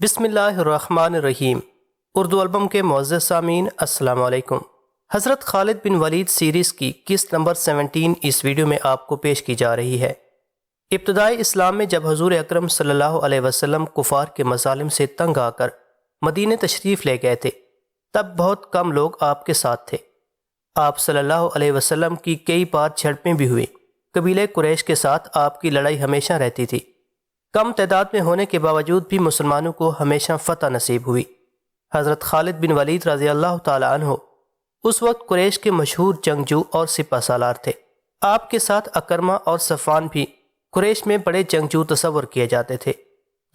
بسم اللہ الرحمن الرحیم۔ اردو البم کے معزز سامعین السلام علیکم۔ حضرت خالد بن ولید سیریز کی قسط نمبر 17 اس ویڈیو میں آپ کو پیش کی جا رہی ہے۔ ابتدائی اسلام میں جب حضور اکرم صلی اللہ علیہ وسلم کفار کے مظالم سے تنگ آ کر مدینہ تشریف لے گئے تھے، تب بہت کم لوگ آپ کے ساتھ تھے۔ آپ صلی اللہ علیہ وسلم کی کئی بار جھڑپیں بھی ہوئیں۔ قبیلہ قریش کے ساتھ آپ کی لڑائی ہمیشہ رہتی تھی۔ کم تعداد میں ہونے کے باوجود بھی مسلمانوں کو ہمیشہ فتح نصیب ہوئی۔ حضرت خالد بن ولید رضی اللہ تعالی عنہ اس وقت قریش کے مشہور جنگجو اور سپہ سالار تھے۔ آپ کے ساتھ اکرمہ اور صفوان بھی قریش میں بڑے جنگجو تصور کیے جاتے تھے۔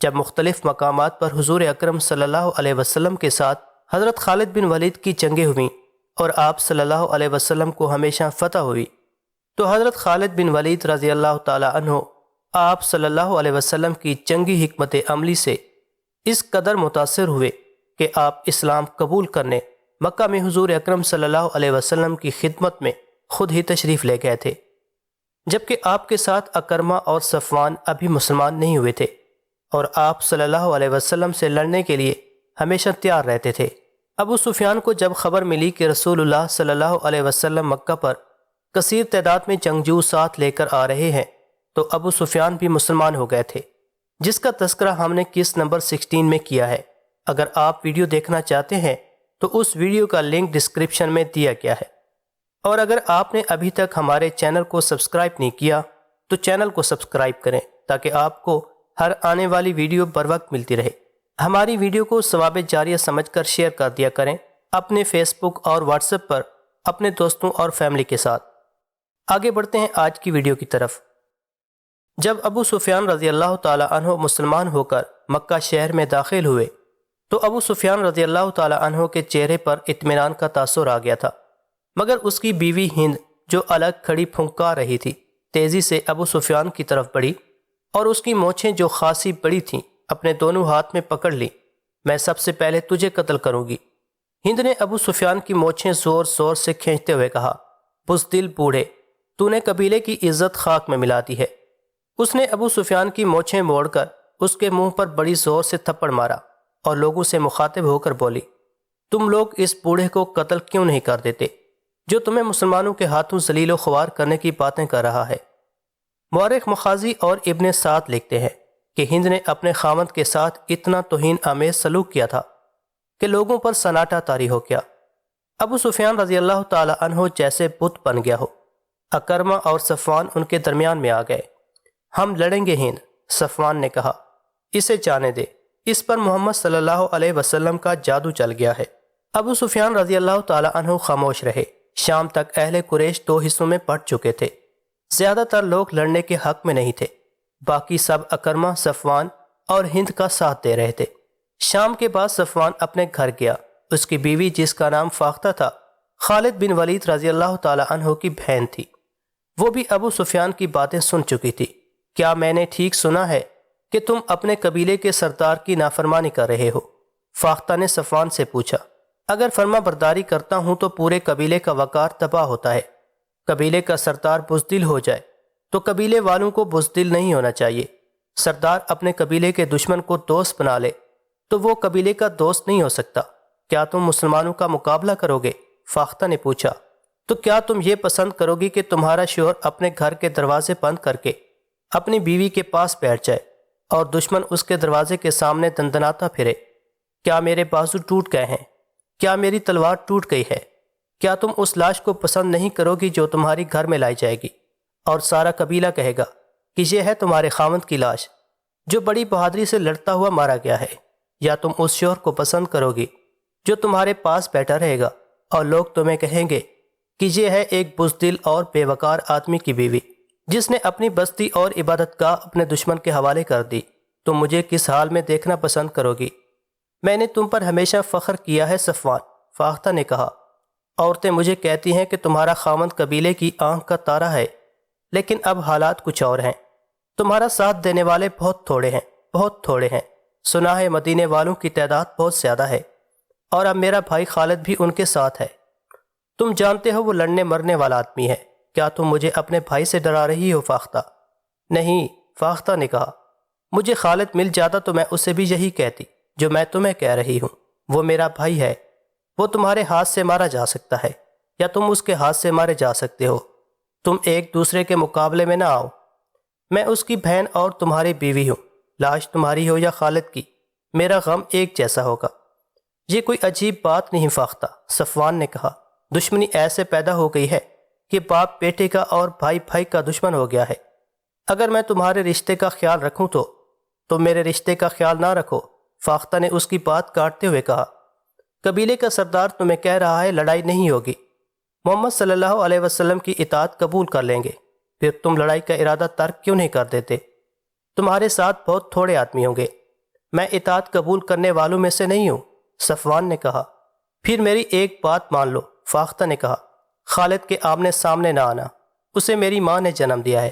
جب مختلف مقامات پر حضور اکرم صلی اللہ علیہ وسلم کے ساتھ حضرت خالد بن ولید کی جنگیں ہوئیں اور آپ صلی اللہ علیہ وسلم کو ہمیشہ فتح ہوئی، تو حضرت خالد بن ولید رضی اللہ تعالی عنہ آپ صلی اللہ علیہ وسلم کی جنگی حکمت عملی سے اس قدر متاثر ہوئے کہ آپ اسلام قبول کرنے مکہ میں حضور اکرم صلی اللہ علیہ وسلم کی خدمت میں خود ہی تشریف لے گئے تھے، جبکہ آپ کے ساتھ اکرمہ اور صفوان ابھی مسلمان نہیں ہوئے تھے اور آپ صلی اللہ علیہ وسلم سے لڑنے کے لیے ہمیشہ تیار رہتے تھے۔ ابو سفیان کو جب خبر ملی کہ رسول اللہ صلی اللہ علیہ وسلم مکہ پر کثیر تعداد میں جنگجو ساتھ لے کر آ رہے ہیں، تو ابو سفیان بھی مسلمان ہو گئے تھے، جس کا تذکرہ ہم نے قسط نمبر 16 میں کیا ہے۔ اگر آپ ویڈیو دیکھنا چاہتے ہیں تو اس ویڈیو کا لنک ڈسکرپشن میں دیا گیا ہے، اور اگر آپ نے ابھی تک ہمارے چینل کو سبسکرائب نہیں کیا تو چینل کو سبسکرائب کریں تاکہ آپ کو ہر آنے والی ویڈیو بر وقت ملتی رہے۔ ہماری ویڈیو کو ثواب جاریہ سمجھ کر شیئر کر دیا کریں اپنے فیس بک اور واٹس ایپ پر اپنے دوستوں اور فیملی کے ساتھ۔ آگے بڑھتے ہیں آج کی ویڈیو کی طرف۔ جب ابو سفیان رضی اللہ تعالی عنہ مسلمان ہو کر مکہ شہر میں داخل ہوئے تو ابو سفیان رضی اللہ تعالی عنہ کے چہرے پر اطمینان کا تاثر آ گیا تھا، مگر اس کی بیوی ہند جو الگ کھڑی پھنکا رہی تھی تیزی سے ابو سفیان کی طرف بڑھی اور اس کی مونچھیں جو خاصی بڑی تھیں اپنے دونوں ہاتھ میں پکڑ لی۔ میں سب سے پہلے تجھے قتل کروں گی، ہند نے ابو سفیان کی مونچھیں زور زور سے کھینچتے ہوئے کہا۔ بزدل بوڑھے، تو نے قبیلے کی عزت خاک میں ملا دی ہے۔ اس نے ابو سفیان کی مونچھیں موڑ کر اس کے منہ پر بڑی زور سے تھپڑ مارا اور لوگوں سے مخاطب ہو کر بولی، تم لوگ اس بوڑھے کو قتل کیوں نہیں کر دیتے جو تمہیں مسلمانوں کے ہاتھوں ذلیل و خوار کرنے کی باتیں کر رہا ہے۔ مورخ مخازی اور ابن سعد لکھتے ہیں کہ ہند نے اپنے خاوند کے ساتھ اتنا توہین آمیز سلوک کیا تھا کہ لوگوں پر سناٹا طاری ہو گیا۔ ابو سفیان رضی اللہ تعالی عنہ جیسے بت بن گیا ہو۔ اکرمہ اور صفوان ان کے درمیان میں آ گئے۔ ہم لڑیں گے ہند، صفوان نے کہا، اسے جانے دے، اس پر محمد صلی اللہ علیہ وسلم کا جادو چل گیا ہے۔ ابو سفیان رضی اللہ تعالی عنہ خاموش رہے۔ شام تک اہل قریش دو حصوں میں بٹ چکے تھے۔ زیادہ تر لوگ لڑنے کے حق میں نہیں تھے، باقی سب اکرمہ، صفوان اور ہند کا ساتھ دے رہے تھے۔ شام کے بعد صفوان اپنے گھر گیا۔ اس کی بیوی جس کا نام فاختہ تھا خالد بن ولید رضی اللہ تعالی عنہ کی بہن تھی، وہ بھی ابو سفیان کی باتیں سن چکی تھی۔ کیا میں نے ٹھیک سنا ہے کہ تم اپنے قبیلے کے سردار کی نافرمانی کر رہے ہو؟ فاختہ نے صفوان سے پوچھا۔ اگر فرما برداری کرتا ہوں تو پورے قبیلے کا وقار تباہ ہوتا ہے۔ قبیلے کا سردار بزدل ہو جائے تو قبیلے والوں کو بزدل نہیں ہونا چاہیے۔ سردار اپنے قبیلے کے دشمن کو دوست بنا لے تو وہ قبیلے کا دوست نہیں ہو سکتا۔ کیا تم مسلمانوں کا مقابلہ کرو گے؟ فاختہ نے پوچھا۔ تو کیا تم یہ پسند کرو گی کہ تمہارا شوہر اپنے گھر کے دروازے بند کر کے اپنی بیوی کے پاس بیٹھ جائے اور دشمن اس کے دروازے کے سامنے دندناتا پھرے؟ کیا میرے بازو ٹوٹ گئے ہیں؟ کیا میری تلوار ٹوٹ گئی ہے؟ کیا تم اس لاش کو پسند نہیں کرو گی جو تمہاری گھر میں لائی جائے گی اور سارا قبیلہ کہے گا کہ یہ ہے تمہارے خاوند کی لاش جو بڑی بہادری سے لڑتا ہوا مارا گیا ہے؟ یا تم اس شوہر کو پسند کرو گی جو تمہارے پاس بیٹھا رہے گا اور لوگ تمہیں کہیں گے کہ یہ ہے ایک بزدل اور بے وقار آدمی کی بیوی جس نے اپنی بستی اور عبادت گاہ اپنے دشمن کے حوالے کر دی؟ تم مجھے کس حال میں دیکھنا پسند کرو گی؟ میں نے تم پر ہمیشہ فخر کیا ہے صفوان، فاختہ نے کہا۔ عورتیں مجھے کہتی ہیں کہ تمہارا خاوند قبیلے کی آنکھ کا تارا ہے، لیکن اب حالات کچھ اور ہیں۔ تمہارا ساتھ دینے والے بہت تھوڑے ہیں، بہت تھوڑے ہیں۔ سنا ہے مدینے والوں کی تعداد بہت زیادہ ہے اور اب میرا بھائی خالد بھی ان کے ساتھ ہے۔ تم جانتے ہو وہ لڑنے مرنے والا آدمی ہے۔ کیا تم مجھے اپنے بھائی سے ڈرا رہی ہو فاختہ؟ نہیں، فاختہ نے کہا، مجھے خالد مل جاتا تو میں اسے بھی یہی کہتی، جو میں تمہیں کہہ رہی ہوں وہ میرا بھائی ہے، وہ تمہارے ہاتھ سے مارا جا سکتا ہے یا تم اس کے ہاتھ سے مارے جا سکتے ہو، تم ایک دوسرے کے مقابلے میں نہ آؤ، میں اس کی بہن اور تمہاری بیوی ہوں، لاش تمہاری ہو یا خالد کی، میرا غم ایک جیسا ہوگا۔ یہ کوئی عجیب بات نہیں فاختہ، صفوان نے کہا، دشمنی ایسے پیدا ہو گئی ہے کہ باپ بیٹے کا اور بھائی بھائی کا دشمن ہو گیا ہے۔ اگر میں تمہارے رشتے کا خیال رکھوں تو تم میرے رشتے کا خیال نہ رکھو۔ فاختہ نے اس کی بات کاٹتے ہوئے کہا، قبیلے کا سردار تمہیں کہہ رہا ہے لڑائی نہیں ہوگی، محمد صلی اللہ علیہ وسلم کی اطاعت قبول کر لیں گے، پھر تم لڑائی کا ارادہ ترک کیوں نہیں کر دیتے؟ تمہارے ساتھ بہت تھوڑے آدمی ہوں گے، میں اطاعت قبول کرنے والوں میں سے نہیں ہوں، صفوان نے کہا۔ پھر میری ایک بات مان لو، فاختہ نے کہا، خالد کے آمنے سامنے نہ آنا، اسے میری ماں نے جنم دیا ہے،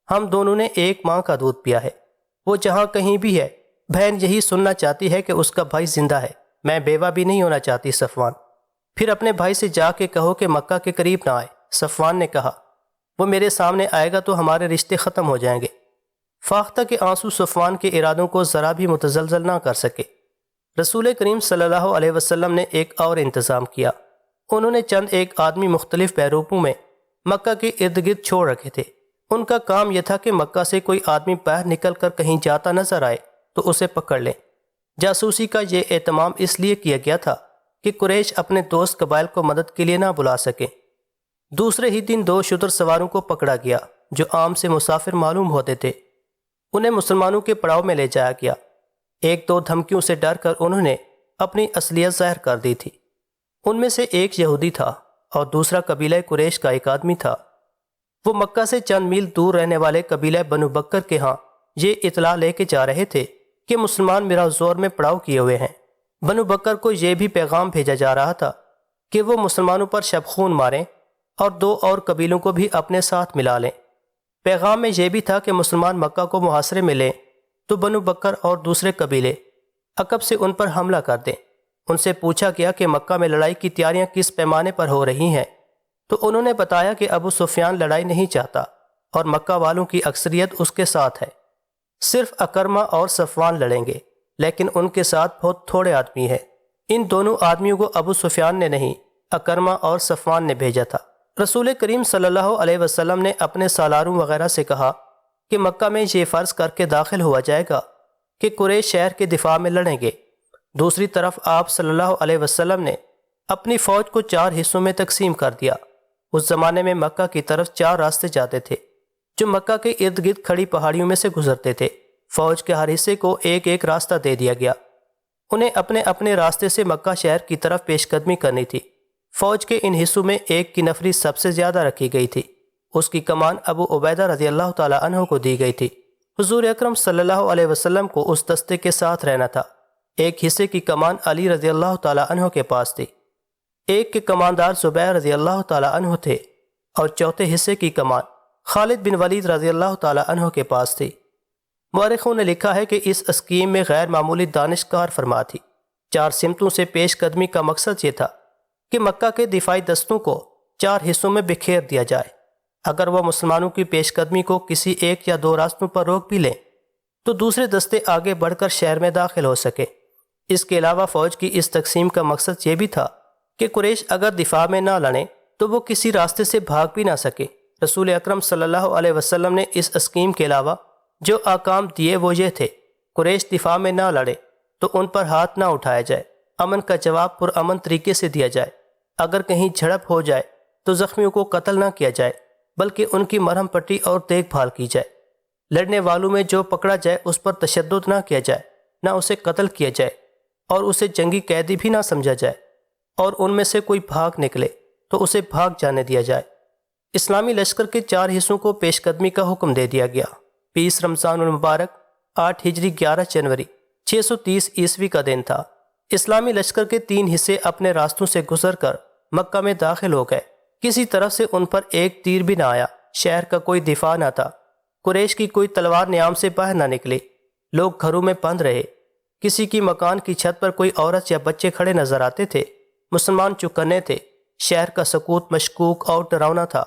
ہم دونوں نے ایک ماں کا دودھ پیا ہے، وہ جہاں کہیں بھی ہے بہن یہی سننا چاہتی ہے کہ اس کا بھائی زندہ ہے، میں بیوہ بھی نہیں ہونا چاہتی صفوان۔ پھر اپنے بھائی سے جا کے کہو کہ مکہ کے قریب نہ آئے، صفوان نے کہا، وہ میرے سامنے آئے گا تو ہمارے رشتے ختم ہو جائیں گے۔ فاختہ کے آنسو صفوان کے ارادوں کو ذرا بھی متزلزل نہ کر سکے۔ رسول کریم صلی اللہ علیہ وسلم نے ایک اور انتظام کیا، انہوں نے چند ایک آدمی مختلف پیروپوں میں مکہ کے ارد گرد چھوڑ رکھے تھے۔ ان کا کام یہ تھا کہ مکہ سے کوئی آدمی باہر نکل کر کہیں جاتا نظر آئے تو اسے پکڑ لیں۔ جاسوسی کا یہ اہتمام اس لیے کیا گیا تھا کہ قریش اپنے دوست قبائل کو مدد کے لیے نہ بلا سکیں۔ دوسرے ہی دن 2 شتر سواروں کو پکڑا گیا جو عام سے مسافر معلوم ہوتے تھے، انہیں مسلمانوں کے پڑاؤ میں لے جایا گیا۔ 1-2 دھمکیوں سے ڈر کر انہوں نے اپنی اصلیت ظاہر کر دی تھی۔ ان میں سے ایک یہودی تھا اور دوسرا قبیلہ قریش کا ایک آدمی تھا۔ وہ مکہ سے چند میل دور رہنے والے قبیلہ بنو بکر کے ہاں یہ اطلاع لے کے جا رہے تھے کہ مسلمان میرا زور میں پڑاؤ کیے ہوئے ہیں۔ بنو بکر کو یہ بھی پیغام بھیجا جا رہا تھا کہ وہ مسلمانوں پر شب خون ماریں اور 2 اور قبیلوں کو بھی اپنے ساتھ ملا لیں۔ پیغام میں یہ بھی تھا کہ مسلمان مکہ کو محاصرے میں لیں تو بنو بکر اور دوسرے قبیلے عقب سے ان پر حملہ کر دیں۔ ان سے پوچھا گیا کہ مکہ میں لڑائی کی تیاریاں کس پیمانے پر ہو رہی ہیں، تو انہوں نے بتایا کہ ابو سفیان لڑائی نہیں چاہتا اور مکہ والوں کی اکثریت اس کے ساتھ ہے، صرف اکرمہ اور صفوان لڑیں گے، لیکن ان کے ساتھ بہت تھوڑے آدمی ہیں۔ ان دونوں آدمیوں کو ابو سفیان نے نہیں، اکرمہ اور صفوان نے بھیجا تھا۔ رسول کریم صلی اللہ علیہ وسلم نے اپنے سالاروں وغیرہ سے کہا کہ مکہ میں یہ فرض کر کے داخل ہوا جائے گا کہ قریش شہر کے دفاع میں لڑیں گے۔ دوسری طرف آپ صلی اللہ علیہ وسلم نے اپنی فوج کو 4 حصوں میں تقسیم کر دیا۔ اس زمانے میں مکہ کی طرف 4 راستے جاتے تھے جو مکہ کے ارد گرد کھڑی پہاڑیوں میں سے گزرتے تھے۔ فوج کے ہر حصے کو ایک ایک راستہ دے دیا گیا، انہیں اپنے اپنے راستے سے مکہ شہر کی طرف پیش قدمی کرنی تھی۔ فوج کے ان حصوں میں ایک کی نفری سب سے زیادہ رکھی گئی تھی، اس کی کمان ابو عبیدہ رضی اللہ تعالی عنہ کو دی گئی تھی۔ حضور اکرم صلی اللہ علیہ وسلم کو اس دستے کے ساتھ رہنا تھا۔ ایک حصے کی کمان علی رضی اللہ تعالی عنہ کے پاس تھی، ایک کے کماندار زبیر رضی اللہ تعالی عنہ تھے اور چوتھے حصے کی کمان خالد بن ولید رضی اللہ تعالی عنہ کے پاس تھی۔ مورخوں نے لکھا ہے کہ اس اسکیم میں غیر معمولی دانش کار فرما تھی۔ 4 سمتوں سے پیش قدمی کا مقصد یہ تھا کہ مکہ کے دفاعی دستوں کو 4 حصوں میں بکھیر دیا جائے۔ اگر وہ مسلمانوں کی پیش قدمی کو کسی 1 یا 2 راستوں پر روک بھی لیں تو دوسرے دستے آگے بڑھ کر شہر میں داخل ہو سکے۔ اس کے علاوہ فوج کی اس تقسیم کا مقصد یہ بھی تھا کہ قریش اگر دفاع میں نہ لڑیں تو وہ کسی راستے سے بھاگ بھی نہ سکے۔ رسول اکرم صلی اللہ علیہ وسلم نے اس اسکیم کے علاوہ جو احکام دیے وہ یہ تھے، قریش دفاع میں نہ لڑے تو ان پر ہاتھ نہ اٹھایا جائے، امن کا جواب پرامن طریقے سے دیا جائے، اگر کہیں جھڑپ ہو جائے تو زخمیوں کو قتل نہ کیا جائے بلکہ ان کی مرہم پٹی اور دیکھ بھال کی جائے، لڑنے والوں میں جو پکڑا جائے اس پر تشدد نہ کیا جائے، نہ اسے قتل کیا جائے اور اسے جنگی قیدی بھی نہ سمجھا جائے، اور ان میں سے کوئی بھاگ نکلے تو اسے بھاگ جانے دیا جائے۔ اسلامی لشکر کے 4 حصوں کو پیش قدمی کا حکم دے دیا گیا۔ 20 رمضان المبارک 8 ہجری 11 جنوری 630 عیسوی کا دن تھا۔ اسلامی لشکر کے 3 حصے اپنے راستوں سے گزر کر مکہ میں داخل ہو گئے، کسی طرف سے ان پر ایک تیر بھی نہ آیا، شہر کا کوئی دفاع نہ تھا، قریش کی کوئی تلوار نیام سے باہر نہ نکلی، لوگ گھروں میں بند رہے، کسی کی مکان کی چھت پر کوئی عورت یا بچے کھڑے نظر آتے تھے، مسلمان چوکنے تھے، شہر کا سکوت مشکوک اور ڈراؤنا تھا،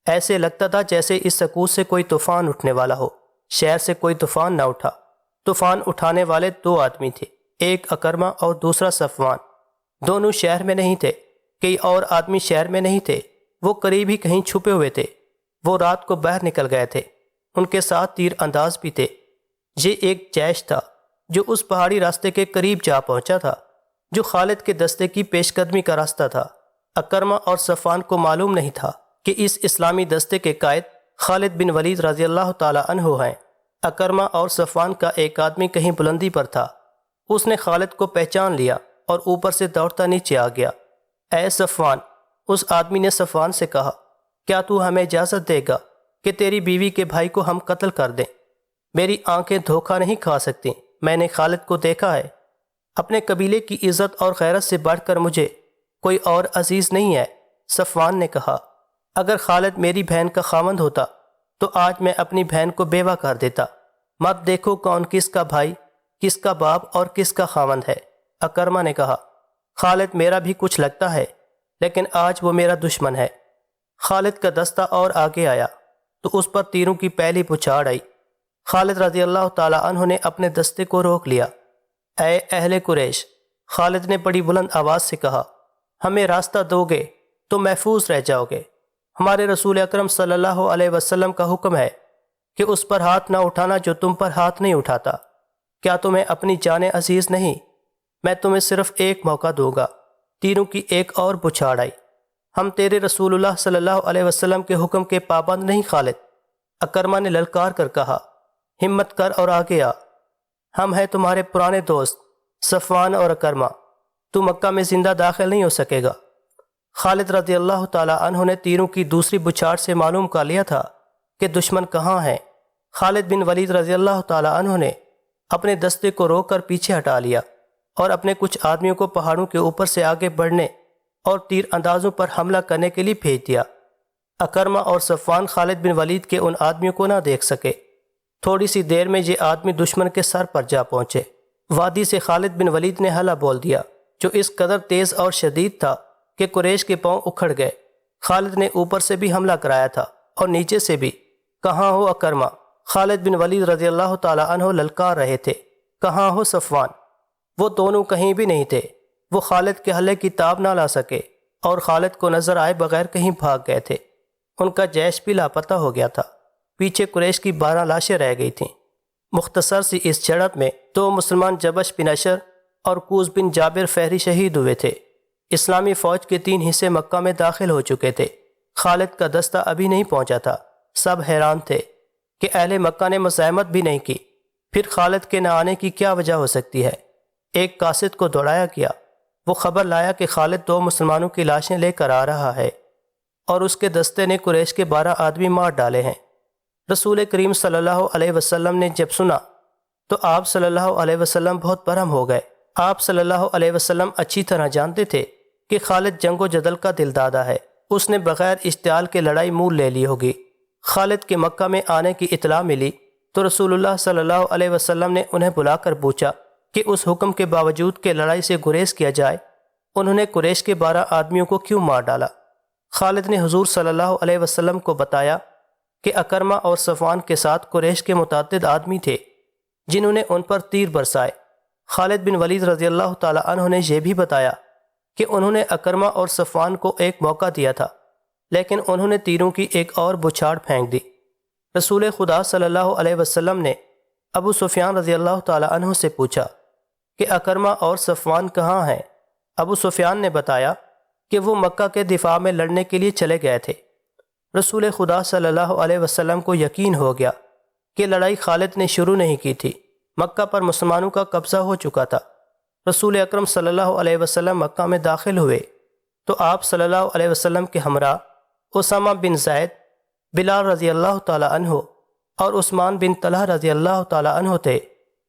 ایسے لگتا تھا جیسے اس سکوت سے کوئی طوفان اٹھنے والا ہو۔ شہر سے کوئی طوفان نہ اٹھا، طوفان اٹھانے والے 2 آدمی تھے، ایک اکرمہ اور دوسرا صفوان، دونوں شہر میں نہیں تھے، کئی اور آدمی شہر میں نہیں تھے، وہ قریب ہی کہیں چھپے ہوئے تھے، وہ رات کو باہر نکل گئے تھے، ان کے ساتھ تیر انداز بھی تھے۔ یہ ایک جیش تھا جو اس پہاڑی راستے کے قریب جا پہنچا تھا جو خالد کے دستے کی پیش قدمی کا راستہ تھا۔ اکرمہ اور صفوان کو معلوم نہیں تھا کہ اس اسلامی دستے کے قائد خالد بن ولید رضی اللہ تعالی عنہ ہیں۔ اکرمہ اور صفوان کا ایک آدمی کہیں بلندی پر تھا، اس نے خالد کو پہچان لیا اور اوپر سے دوڑتا نیچے آ گیا۔ اے صفوان، اس آدمی نے صفوان سے کہا، کیا تو ہمیں اجازت دے گا کہ تیری بیوی کے بھائی کو ہم قتل کر دیں؟ میری آنکھیں دھوکہ نہیں کھا سکتی، میں نے خالد کو دیکھا ہے، اپنے قبیلے کی عزت اور غیرت سے بڑھ کر مجھے کوئی اور عزیز نہیں ہے۔ صفوان نے کہا، اگر خالد میری بہن کا خاوند ہوتا تو آج میں اپنی بہن کو بیوہ کر دیتا، مت دیکھو کون کس کا بھائی، کس کا باپ اور کس کا خاوند ہے۔ اکرمہ نے کہا، خالد میرا بھی کچھ لگتا ہے، لیکن آج وہ میرا دشمن ہے۔ خالد کا دستہ اور آگے آیا تو اس پر تیروں کی پہلی بچھاڑ آئی۔ خالد رضی اللہ تعالی عنہ نے اپنے دستے کو روک لیا۔ اے اہل قریش، خالد نے بڑی بلند آواز سے کہا، ہمیں راستہ دو گے تو محفوظ رہ جاؤ گے۔ ہمارے رسول اکرم صلی اللہ علیہ وسلم کا حکم ہے کہ اس پر ہاتھ نہ اٹھانا جو تم پر ہاتھ نہیں اٹھاتا۔ کیا تمہیں اپنی جان عزیز نہیں؟ میں تمہیں صرف ایک موقع دوں گا۔ تیروں کی ایک اور بچھاڑ آئی۔ ہم تیرے رسول اللہ صلی اللہ علیہ وسلم کے حکم کے پابند نہیں خالد۔ اکرمہ نے للکار کر کہا، ہمت کر اور آگے آ، ہم ہیں تمہارے پرانے دوست صفوان اور اکرمہ، تو مکہ میں زندہ داخل نہیں ہو سکے گا۔ خالد رضی اللہ تعالی عنہ نے تیروں کی دوسری بچھاڑ سے معلوم کر لیا تھا کہ دشمن کہاں ہیں۔ خالد بن ولید رضی اللہ تعالی عنہ نے اپنے دستے کو روک کر پیچھے ہٹا لیا اور اپنے کچھ آدمیوں کو پہاڑوں کے اوپر سے آگے بڑھنے اور تیر اندازوں پر حملہ کرنے کے لیے بھیج دیا۔ اکرمہ اور صفوان خالد بن ولید کے ان آدمیوں کو نہ دیکھ سکے۔ تھوڑی سی دیر میں یہ آدمی دشمن کے سر پر جا پہنچے۔ وادی سے خالد بن ولید نے حملہ بول دیا جو اس قدر تیز اور شدید تھا کہ قریش کے پاؤں اکھڑ گئے۔ خالد نے اوپر سے بھی حملہ کرایا تھا اور نیچے سے بھی۔ کہاں ہو اکرمہ؟ خالد بن ولید رضی اللہ تعالی عنہ للکار رہے تھے۔ کہاں ہو صفوان؟ وہ دونوں کہیں بھی نہیں تھے۔ وہ خالد کے حملے کی تاب نہ لا سکے اور خالد کو نظر آئے بغیر کہیں بھاگ گئے تھے۔ ان کا جیش بھی لاپتہ ہو گیا تھا۔ پیچھے قریش کی 12 لاشیں رہ گئی تھیں۔ مختصر سی اس جھڑپ میں 2 مسلمان جبش بن اشر اور کوز بن جابر فہری شہید ہوئے تھے۔ اسلامی فوج کے 3 حصے مکہ میں داخل ہو چکے تھے۔ خالد کا دستہ ابھی نہیں پہنچا تھا۔ سب حیران تھے کہ اہل مکہ نے مزاحمت بھی نہیں کی، پھر خالد کے نہ آنے کی کیا وجہ ہو سکتی ہے؟ ایک قاصد کو دوڑایا گیا، وہ خبر لایا کہ خالد 2 مسلمانوں کی لاشیں لے کر آ رہا ہے اور اس کے دستے نے قریش کے 12 آدمی مار ڈالے ہیں۔ رسول کریم صلی اللہ علیہ وسلم نے جب سنا تو آپ صلی اللہ علیہ وسلم بہت برہم ہو گئے۔ آپ صلی اللہ علیہ وسلم اچھی طرح جانتے تھے کہ خالد جنگ و جدل کا دل دادا ہے، اس نے بغیر اشتعال کے لڑائی مول لے لی ہوگی۔ خالد کے مکہ میں آنے کی اطلاع ملی تو رسول اللہ صلی اللہ علیہ وسلم نے انہیں بلا کر پوچھا کہ اس حکم کے باوجود کہ لڑائی سے گریز کیا جائے انہوں نے قریش کے 12 آدمیوں کو کیوں مار ڈالا؟ خالد نے حضور صلی اللہ علیہ وسلم کو بتایا کہ اکرمہ اور صفوان کے ساتھ قریش کے متعدد آدمی تھے جنہوں نے ان پر تیر برسائے۔ خالد بن ولید رضی اللہ تعالی عنہ نے یہ بھی بتایا کہ انہوں نے اکرمہ اور صفوان کو ایک موقع دیا تھا، لیکن انہوں نے تیروں کی ایک اور بچھاڑ پھینک دی۔ رسول خدا صلی اللہ علیہ وسلم نے ابو سفیان رضی اللہ تعالی عنہ سے پوچھا کہ اکرمہ اور صفوان کہاں ہیں؟ ابو سفیان نے بتایا کہ وہ مکہ کے دفاع میں لڑنے کے لیے چلے گئے تھے۔ رسول خدا صلی اللہ علیہ وسلم کو یقین ہو گیا کہ لڑائی خالد نے شروع نہیں کی تھی، مکہ پر مسلمانوں کا قبضہ ہو چکا تھا۔ رسول اکرم صلی اللہ علیہ وسلم مکہ میں داخل ہوئے تو آپ صلی اللہ علیہ وسلم کے ہمراہ اسامہ بن زید، بلال رضی اللہ تعالی عنہ اور عثمان بن طلحہ رضی اللہ تعالی عنہ تھے۔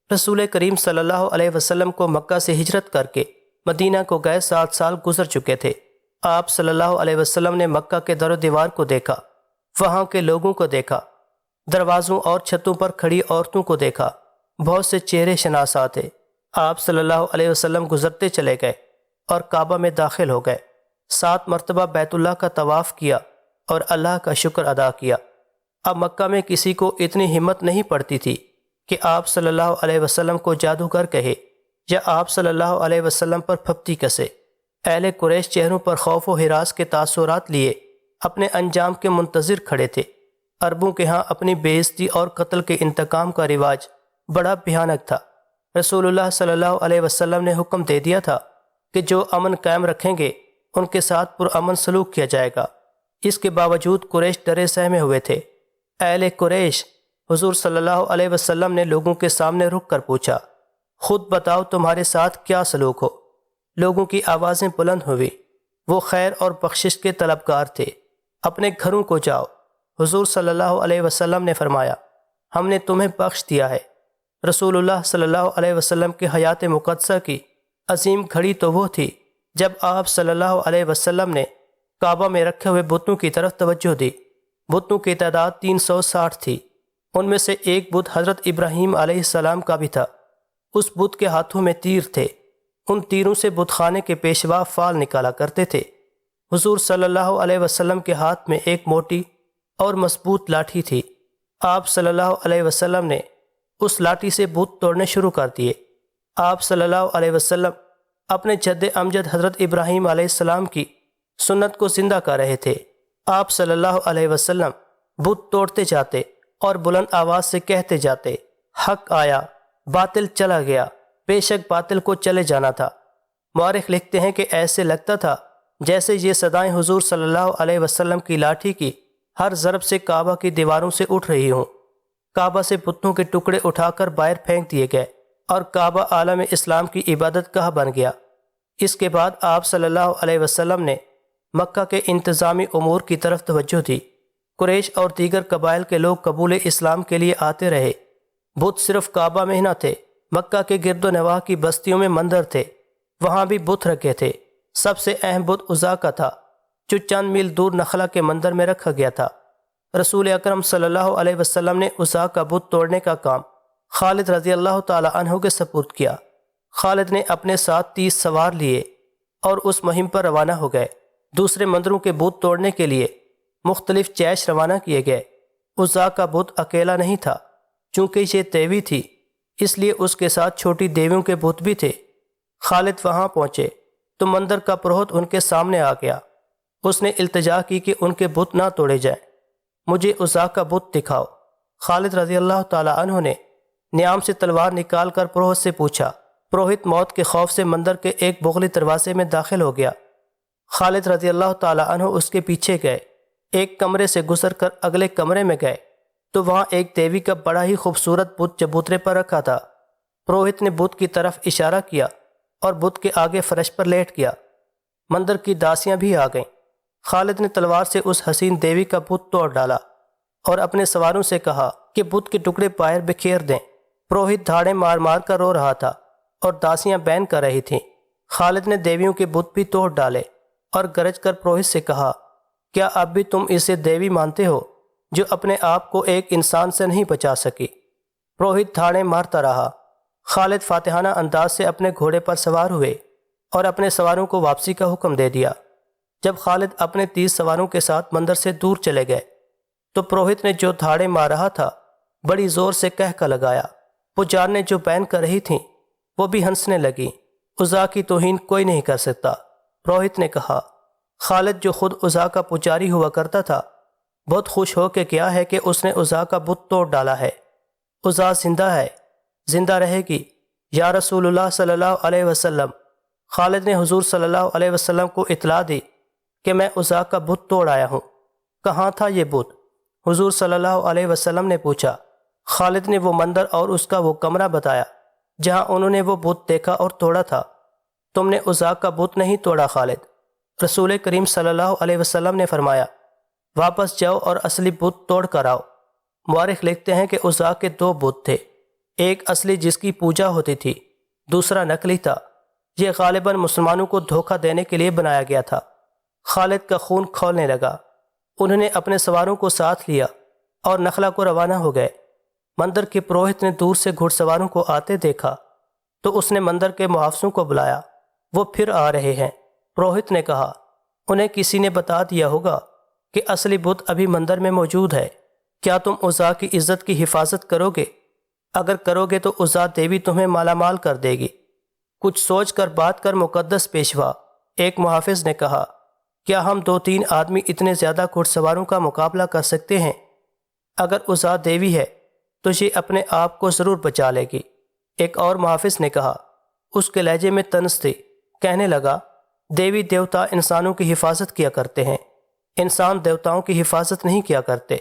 رسول کریم صلی اللہ علیہ وسلم کو مکہ سے ہجرت کر کے مدینہ کو گئے 7 سال گزر چکے تھے۔ آپ صلی اللہ علیہ وسلم نے مکہ کے در و دیوار کو دیکھا، وہاں کے لوگوں کو دیکھا، دروازوں اور چھتوں پر کھڑی عورتوں کو دیکھا، بہت سے چہرے شناسا تھے۔ آپ صلی اللہ علیہ وسلم گزرتے چلے گئے اور کعبہ میں داخل ہو گئے، 7 مرتبہ بیت اللہ کا طواف کیا اور اللہ کا شکر ادا کیا۔ اب مکہ میں کسی کو اتنی ہمت نہیں پڑتی تھی کہ آپ صلی اللہ علیہ وسلم کو جادوگر کہے۔ یا آپ صلی اللہ علیہ وسلم پر پھپتی کسے۔ اہل قریش چہروں پر خوف و ہراس کے تاثرات لیے اپنے انجام کے منتظر کھڑے تھے۔ عربوں کے ہاں اپنی بے عزتی اور قتل کے انتقام کا رواج بڑا بھیانک تھا۔ رسول اللہ صلی اللہ علیہ وسلم نے حکم دے دیا تھا کہ جو امن قائم رکھیں گے ان کے ساتھ پرامن سلوک کیا جائے گا۔ اس کے باوجود قریش ڈرے سہمے ہوئے تھے۔ اہل قریش حضور صلی اللہ علیہ وسلم نے لوگوں کے سامنے رک کر پوچھا، خود بتاؤ تمہارے ساتھ کیا سلوک ہو؟ لوگوں کی آوازیں بلند ہوئی۔ وہ خیر اور بخشش کے طلبگار تھے۔ اپنے گھروں کو جاؤ۔ حضور صلی اللہ علیہ وسلم نے فرمایا، ہم نے تمہیں بخش دیا ہے۔ رسول اللہ صلی اللہ علیہ وسلم کے حیات مقدسہ کی عظیم گھڑی تو وہ تھی جب آپ صلی اللہ علیہ وسلم نے کعبہ میں رکھے ہوئے بتوں کی طرف توجہ دی۔ بتوں کی تعداد 360 تھی۔ ان میں سے ایک بت حضرت ابراہیم علیہ السلام کا بھی تھا۔ اس بت کے ہاتھوں میں تیر تھے۔ ان تیروں سے بت خانے کے پیشوا فال نکالا کرتے تھے۔ حضور صلی اللہ علیہ وسلم کے ہاتھ میں ایک موٹی اور مضبوط لاٹھی تھی۔ آپ صلی اللہ علیہ وسلم نے اس لاٹھی سے بت توڑنے شروع کر دیے۔ آپ صلی اللہ علیہ وسلم اپنے جد امجد حضرت ابراہیم علیہ السلام کی سنت کو زندہ کر رہے تھے۔ آپ صلی اللہ علیہ وسلم بت توڑتے جاتے اور بلند آواز سے کہتے جاتے، حق آیا، باطل چلا گیا، بے شک باطل کو چلے جانا تھا۔ مورخ لکھتے ہیں کہ ایسے لگتا تھا جیسے یہ صدائیں حضور صلی اللہ علیہ وسلم کی لاٹھی کی ہر ضرب سے کعبہ کی دیواروں سے اٹھ رہی ہوں۔ کعبہ سے بتوں کے ٹکڑے اٹھا کر باہر پھینک دیے گئے اور کعبہ عالم اسلام کی عبادت گاہ بن گیا۔ اس کے بعد آپ صلی اللہ علیہ وسلم نے مکہ کے انتظامی امور کی طرف توجہ دی۔ قریش اور دیگر قبائل کے لوگ قبول اسلام کے لیے آتے رہے۔ بت صرف کعبہ میں نہ تھے، مکہ کے گرد و نواح کی بستیوں میں مندر تھے، وہاں بھی بت رکھے تھے۔ سب سے اہم بت عزا کا تھا جو چند میل دور نخلا کے مندر میں رکھا گیا تھا۔ رسول اکرم صلی اللہ علیہ وسلم نے عزا کا بت توڑنے کا کام خالد رضی اللہ تعالی عنہ کے سپرد کیا۔ خالد نے اپنے ساتھ 30 سوار لیے اور اس مہم پر روانہ ہو گئے۔ دوسرے مندروں کے بت توڑنے کے لیے مختلف جیش روانہ کیے گئے۔ عزا کا بت اکیلا نہیں تھا، چونکہ یہ دیوی تھی اس لیے اس کے ساتھ چھوٹی دیویوں کے بت بھی تھے۔ خالد وہاں پہنچے تو مندر کا پروہت ان کے سامنے آ گیا۔ اس نے التجا کی کہ ان کے بت نہ توڑے جائیں، مجھے عزا کا بت دکھاؤ۔ خالد رضی اللہ تعالی عنہ نے نیام سے تلوار نکال کر پروہت سے پوچھا۔ پروہت موت کے خوف سے مندر کے ایک بغلی دروازے میں داخل ہو گیا۔ خالد رضی اللہ تعالی عنہ اس کے پیچھے گئے۔ ایک کمرے سے گزر کر اگلے کمرے میں گئے تو وہاں ایک دیوی کا بڑا ہی خوبصورت بت چبوترے پر رکھا تھا۔ پروہت نے بت کی طرف اشارہ کیا اور بت کے آگے فرش پر لیٹ گیا۔ مندر کی داسیاں بھی آ گئیں۔ خالد نے تلوار سے اس حسین دیوی کا بت توڑ ڈالا اور اپنے سواروں سے کہا کہ بت کے ٹکڑے باہر بکھیر دیں۔ پروہت دھاڑیں مار مار کر رو رہا تھا اور داسیاں بین کر رہی تھیں۔ خالد نے دیویوں کے بت بھی توڑ ڈالے اور گرج کر پروہت سے کہا، کیا اب بھی تم اسے دیوی مانتے ہو جو اپنے آپ کو ایک انسان سے نہیں بچا سکی؟ پروہت دھاڑیں مارتا رہا۔ خالد فاتحانہ انداز سے اپنے گھوڑے پر سوار ہوئے اور اپنے سواروں کو واپسی کا حکم دے دیا۔ جب خالد اپنے 30 سواروں کے ساتھ مندر سے دور چلے گئے تو پروہت نے جو دھاڑیں مار رہا تھا بڑی زور سے کہہ لگایا۔ پجارنے جو بین کر رہی تھیں وہ بھی ہنسنے لگیں۔ عزا کی توہین کوئی نہیں کر سکتا۔ پروہت نے کہا، خالد جو خود عزا کا پجاری ہوا کرتا تھا بہت خوش ہو کے کیا ہے کہ اس نے عزا کا بت توڑ ڈالا ہے۔ عزا زندہ ہے، زندہ رہے گی یا رسول اللہ صلی اللہ علیہ وسلم۔ خالد نے حضور صلی اللہ علیہ وسلم کو اطلاع دی کہ میں عزا کا بت توڑ آیا ہوں۔ کہاں تھا یہ بت؟ حضور صلی اللہ علیہ وسلم نے پوچھا۔ خالد نے وہ مندر اور اس کا وہ کمرہ بتایا جہاں انہوں نے وہ بت دیکھا اور توڑا تھا۔ تم نے عزا کا بت نہیں توڑا خالد۔ رسول کریم صلی اللہ علیہ وسلم نے فرمایا، واپس جاؤ اور اصلی بت توڑ کر آؤ۔ مورخ لکھتے ہیں کہ عزا کے 2 بت تھے، ایک اصلی جس کی پوجا ہوتی تھی، دوسرا نقلی تھا۔ یہ غالباً مسلمانوں کو دھوکہ دینے کے لیے بنایا گیا تھا۔ خالد کا خون کھولنے لگا۔ انہوں نے اپنے سواروں کو ساتھ لیا اور نخلا کو روانہ ہو گئے۔ مندر کے پروہت نے دور سے گھڑ سواروں کو آتے دیکھا تو اس نے مندر کے محافظوں کو بلایا۔ وہ پھر آ رہے ہیں۔ پروہت نے کہا، انہیں کسی نے بتا دیا ہوگا کہ اصلی بت ابھی مندر میں موجود ہے۔ کیا تم عزا کی عزت کی حفاظت کرو گے؟ اگر کرو گے تو عزا دیوی تمہیں مالا مال کر دے گی۔ کچھ سوچ کر بات کر مقدس پیشوا ایک محافظ نے کہا، کیا ہم 2-3 آدمی اتنے زیادہ گھڑ سواروں کا مقابلہ کر سکتے ہیں؟ اگر عزا دیوی ہے تو یہ اپنے آپ کو ضرور بچا لے گی۔ ایک اور محافظ نے کہا، اس کے لہجے میں طنز تھی، کہنے لگا، دیوی دیوتا انسانوں کی حفاظت کیا کرتے ہیں، انسان دیوتاؤں کی حفاظت نہیں کیا کرتے،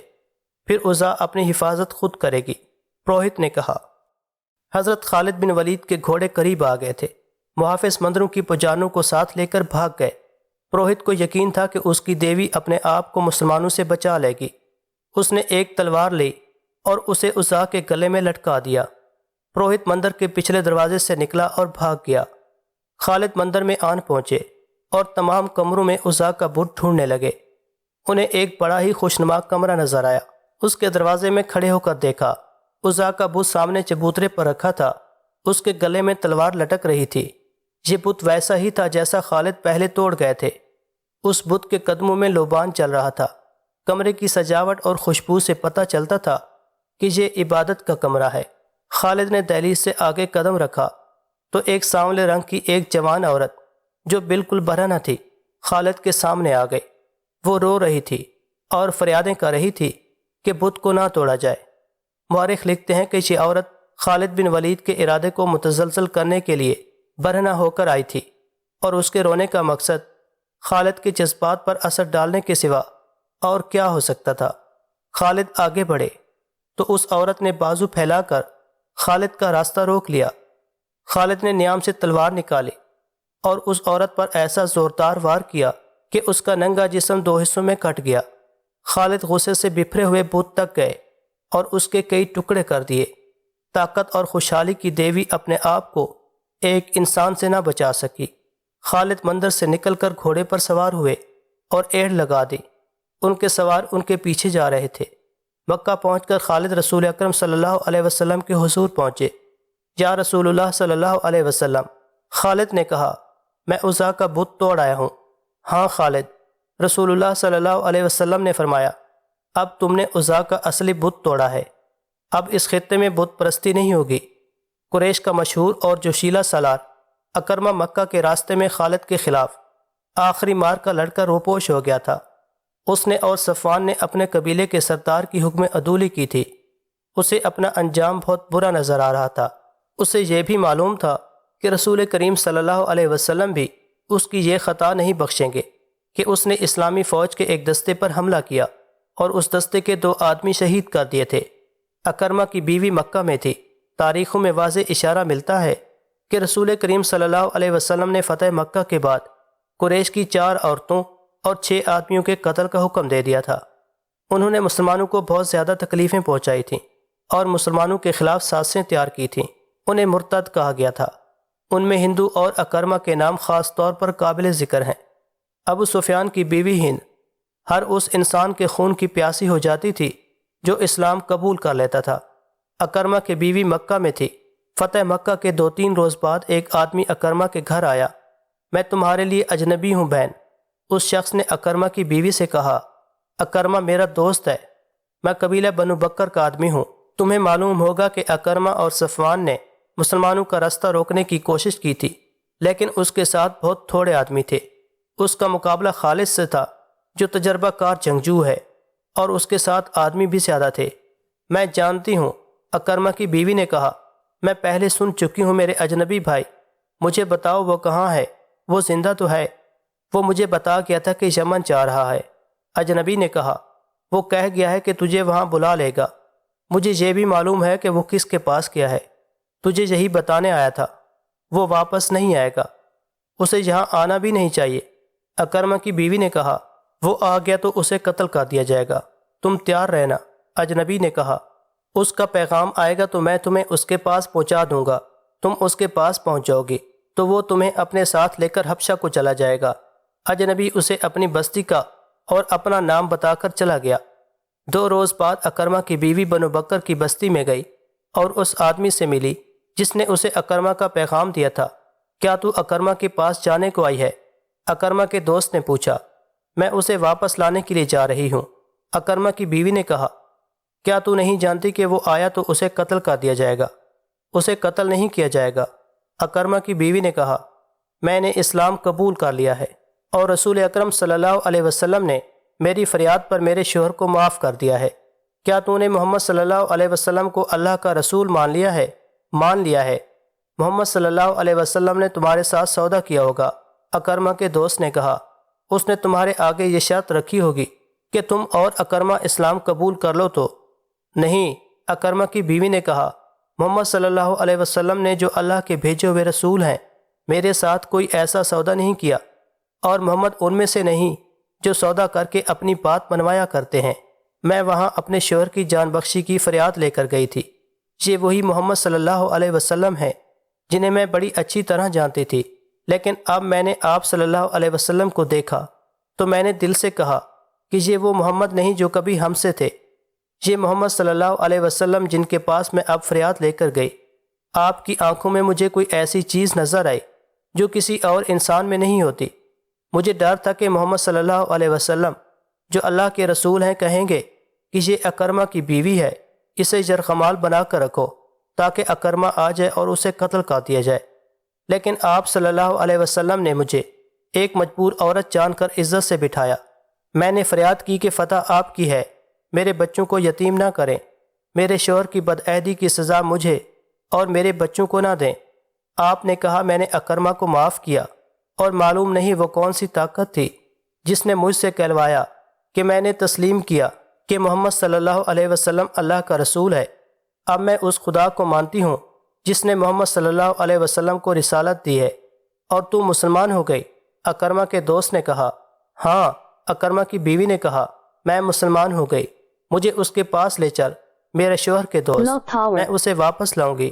پھر عزا اپنی حفاظت خود کرے گی۔ پروہت نے کہا۔ حضرت خالد بن ولید کے گھوڑے قریب آ گئے تھے۔ محافظ مندروں کی پجاروں کو ساتھ لے کر بھاگ گئے۔ پروہت کو یقین تھا کہ اس کی دیوی اپنے آپ کو مسلمانوں سے بچا لے گی۔ اس نے ایک تلوار لی اور اسے عزا کے گلے میں لٹکا دیا۔ پروہت مندر کے پچھلے دروازے سے نکلا اور بھاگ گیا۔ خالد مندر میں آن پہنچے اور تمام کمروں میں عزا کا بت ڈھونڈنے لگے۔ انہیں ایک بڑا ہی خوشنما کمرہ نظر آیا۔ اس کے دروازے میں کھڑے ہو کر دیکھا، عزا کا بت سامنے چبوترے پر رکھا تھا، اس کے گلے میں تلوار لٹک رہی تھی۔ یہ بت ویسا ہی تھا جیسا خالد پہلے توڑ گئے تھے۔ اس بت کے قدموں میں لوبان چل رہا تھا۔ کمرے کی سجاوٹ اور خوشبو سے پتہ چلتا تھا کہ یہ عبادت کا کمرہ ہے۔ خالد نے دہلیز سے آگے قدم رکھا تو ایک سانولے رنگ کی ایک جوان عورت جو بالکل برہنہ تھی خالد کے سامنے آ گئی۔ وہ رو رہی تھی اور فریادیں کر رہی تھی کہ بت کو نہ توڑا جائے۔ مورخ لکھتے ہیں کہ یہ عورت خالد بن ولید کے ارادے کو متزلزل کرنے کے لیے برہنہ ہو کر آئی تھی، اور اس کے رونے کا مقصد خالد کے جذبات پر اثر ڈالنے کے سوا اور کیا ہو سکتا تھا۔ خالد آگے بڑھے تو اس عورت نے بازو پھیلا کر خالد کا راستہ روک لیا۔ خالد نے نیام سے تلوار نکالی اور اس عورت پر ایسا زوردار وار کیا کہ اس کا ننگا جسم 2 حصوں میں کٹ گیا۔ خالد غصے سے بپھرے ہوئے بت تک گئے اور اس کے کئی ٹکڑے کر دیے۔ طاقت اور خوشحالی کی دیوی اپنے آپ کو ایک انسان سے نہ بچا سکی۔ خالد مندر سے نکل کر گھوڑے پر سوار ہوئے اور ایڑ لگا دی۔ ان کے سوار ان کے پیچھے جا رہے تھے۔ مکہ پہنچ کر خالد رسول اکرم صلی اللہ علیہ وسلم کے حضور پہنچے۔ یا رسول اللہ صلی اللہ علیہ وسلم، خالد نے کہا، میں عزا کا بت توڑ آیا ہوں۔ ہاں خالد، رسول اللہ صلی اللہ علیہ وسلم نے فرمایا، اب تم نے عزا کا اصلی بت توڑا ہے، اب اس خطے میں بت پرستی نہیں ہوگی۔ قریش کا مشہور اور جوشیلا سالار اکرمہ مکہ کے راستے میں خالد کے خلاف آخری مار کا لڑ کر روپوش ہو گیا تھا۔ اس نے اور صفوان نے اپنے قبیلے کے سردار کی حکم عدولی کی تھی۔ اسے اپنا انجام بہت برا نظر آ رہا تھا۔ اسے یہ بھی معلوم تھا کہ رسول کریم صلی اللہ علیہ وسلم بھی اس کی یہ خطا نہیں بخشیں گے کہ اس نے اسلامی فوج کے ایک دستے پر حملہ کیا اور اس دستے کے 2 آدمی شہید کر دیے تھے۔ اکرمہ کی بیوی مکہ میں تھی۔ تاریخوں میں واضح اشارہ ملتا ہے کہ رسول کریم صلی اللہ علیہ وسلم نے فتح مکہ کے بعد قریش کی 4 عورتوں اور 6 آدمیوں کے قتل کا حکم دے دیا تھا۔ انہوں نے مسلمانوں کو بہت زیادہ تکلیفیں پہنچائی تھیں اور مسلمانوں کے خلاف سازشیں تیار کی تھیں۔ انہیں مرتد کہا گیا تھا۔ ان میں ہندو اور اکرمہ کے نام خاص طور پر قابل ذکر ہیں۔ ابو سفیان کی بیوی ہند ہر اس انسان کے خون کی پیاسی ہو جاتی تھی جو اسلام قبول کر لیتا تھا۔ اکرمہ کی بیوی مکہ میں تھی۔ فتح مکہ کے 2-3 روز بعد ایک آدمی اکرمہ کے گھر آیا۔ میں تمہارے لیے اجنبی ہوں بہن۔ اس شخص نے اکرمہ کی بیوی سے کہا، اکرمہ میرا دوست ہے، میں قبیلہ بنو بکر کا آدمی ہوں۔ تمہیں معلوم ہوگا کہ اکرمہ اور صفوان نے مسلمانوں کا راستہ روکنے کی کوشش کی تھی، لیکن اس کے ساتھ بہت تھوڑے آدمی تھے۔ اس کا مقابلہ خالد سے تھا جو تجربہ کار جنگجو ہے، اور اس کے ساتھ آدمی بھی زیادہ تھے۔ میں جانتی ہوں، اکرمہ کی بیوی نے کہا، میں پہلے سن چکی ہوں میرے اجنبی بھائی، مجھے بتاؤ وہ کہاں ہے، وہ زندہ تو ہے؟ وہ مجھے بتا گیا تھا کہ یمن جا رہا ہے۔ اجنبی نے کہا، وہ کہہ گیا ہے کہ تجھے وہاں بلا لے گا۔ مجھے یہ بھی معلوم ہے کہ وہ کس کے پاس گیا ہے، تجھے یہی بتانے آیا تھا۔ وہ واپس نہیں آئے گا، اسے یہاں آنا بھی نہیں چاہیے۔ اکرمہ کی بیوی نے کہا، وہ آ گیا تو اسے قتل کر دیا جائے گا، تم تیار رہنا۔ اجنبی نے کہا، اس کا پیغام آئے گا تو میں تمہیں اس کے پاس پہنچا دوں گا۔ تم اس کے پاس پہنچ جاؤ گی تو وہ تمہیں اپنے ساتھ لے کر حبشہ کو چلا جائے گا۔ اجنبی اسے اپنی بستی کا اور اپنا نام بتا کر چلا گیا۔ 2 روز بعد اکرمہ کی بیوی بنو بکر کی بستی میں گئی اور اس آدمی سے ملی جس نے اسے اکرمہ کا پیغام دیا تھا۔ کیا تو اکرمہ کے پاس جانے کو آئی ہے؟ اکرمہ کے دوست نے پوچھا۔ میں اسے واپس لانے کے لیے جا رہی ہوں۔ اکرمہ کی بیوی نے کہا، کیا تو نہیں جانتی کہ وہ آیا تو اسے قتل کر دیا جائے گا؟ اسے قتل نہیں کیا جائے گا، اکرمہ کی بیوی نے کہا، میں نے اسلام قبول کر لیا ہے اور رسول اکرم صلی اللہ علیہ وسلم نے میری فریاد پر میرے شوہر کو معاف کر دیا ہے۔ کیا تو نے محمد صلی اللہ علیہ وسلم کو اللہ کا رسول مان لیا ہے؟ مان لیا ہے۔ محمد صلی اللہ علیہ وسلم نے تمہارے ساتھ سودا کیا ہوگا۔ اکرمہ کے دوست نے کہا، اس نے تمہارے آگے یہ شرط رکھی ہوگی کہ تم اور اکرمہ اسلام قبول کر لو تو؟ نہیں، اکرمہ کی بیوی نے کہا، محمد صلی اللہ علیہ وسلم نے جو اللہ کے بھیجے ہوئے رسول ہیں میرے ساتھ کوئی ایسا سودا نہیں کیا، اور محمد ان میں سے نہیں جو سودا کر کے اپنی بات منوایا کرتے ہیں۔ میں وہاں اپنے شوہر کی جان بخشی کی فریاد لے کر گئی تھی۔ یہ وہی محمد صلی اللہ علیہ وسلم ہیں جنہیں میں بڑی اچھی طرح جانتی تھی، لیکن اب میں نے آپ صلی اللہ علیہ وسلم کو دیکھا تو میں نے دل سے کہا کہ یہ وہ محمد نہیں جو کبھی ہم سے تھے، یہ محمد صلی اللہ علیہ وسلم جن کے پاس میں اب فریاد لے کر گئی۔ آپ کی آنکھوں میں مجھے کوئی ایسی چیز نظر آئی جو کسی اور انسان میں نہیں ہوتی۔ مجھے ڈر تھا کہ محمد صلی اللہ علیہ وسلم جو اللہ کے رسول ہیں کہیں گے کہ یہ اکرمہ کی بیوی ہے، اسے یرغمال بنا کر رکھو تاکہ اکرمہ آ جائے اور اسے قتل کر دیا جائے۔ لیکن آپ صلی اللہ علیہ وسلم نے مجھے ایک مجبور عورت جان کر عزت سے بٹھایا۔ میں نے فریاد کی کہ فتح آپ کی ہے، میرے بچوں کو یتیم نہ کریں، میرے شوہر کی بدعہدی کی سزا مجھے اور میرے بچوں کو نہ دیں۔ آپ نے کہا، میں نے اکرمہ کو معاف کیا، اور معلوم نہیں وہ کون سی طاقت تھی جس نے مجھ سے کہلوایا کہ میں نے تسلیم کیا کہ محمد صلی اللہ علیہ وسلم اللہ کا رسول ہے۔ اب میں اس خدا کو مانتی ہوں جس نے محمد صلی اللہ علیہ وسلم کو رسالت دی ہے، اور تو مسلمان ہو گئی۔ اکرمہ کے دوست نے کہا، ہاں۔ اکرمہ کی بیوی نے کہا، میں مسلمان ہو گئی، مجھے اس کے پاس لے چل، میرے شوہر کے دوست، میں اسے واپس لاؤں گی،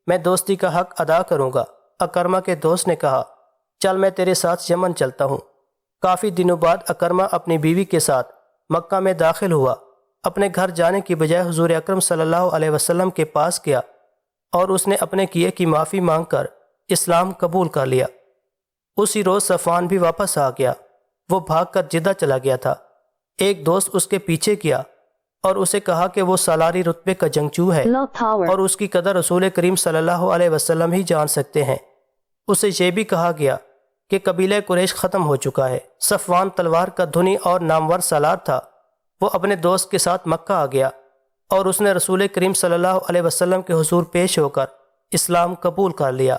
میں دوستی کا حق ادا کروں گا۔ اکرمہ کے دوست نے کہا، چل میں تیرے ساتھ یمن چلتا ہوں۔ کافی دنوں بعد اکرمہ اپنی بیوی کے ساتھ مکہ میں داخل ہوا۔ اپنے گھر جانے کی بجائے حضور اکرم صلی اللہ علیہ وسلم کے پاس گیا اور اس نے اپنے کیے کی معافی مانگ کر اسلام قبول کر لیا۔ اسی روز صفوان بھی واپس آ گیا۔ وہ بھاگ کر جدہ چلا گیا تھا۔ ایک دوست اس کے پیچھے کیا اور اسے کہا کہ وہ سالاری رتبے کا جنگجو ہے اور اس کی قدر رسول کریم صلی اللہ علیہ وسلم ہی جان سکتے ہیں۔ اسے یہ بھی کہا گیا کہ قبیلہ قریش ختم ہو چکا ہے۔ صفوان تلوار کا دھنی اور نامور سالار تھا۔ وہ اپنے دوست کے ساتھ مکہ آ گیا اور اس نے رسول کریم صلی اللہ علیہ وسلم کے حضور پیش ہو کر اسلام قبول کر لیا۔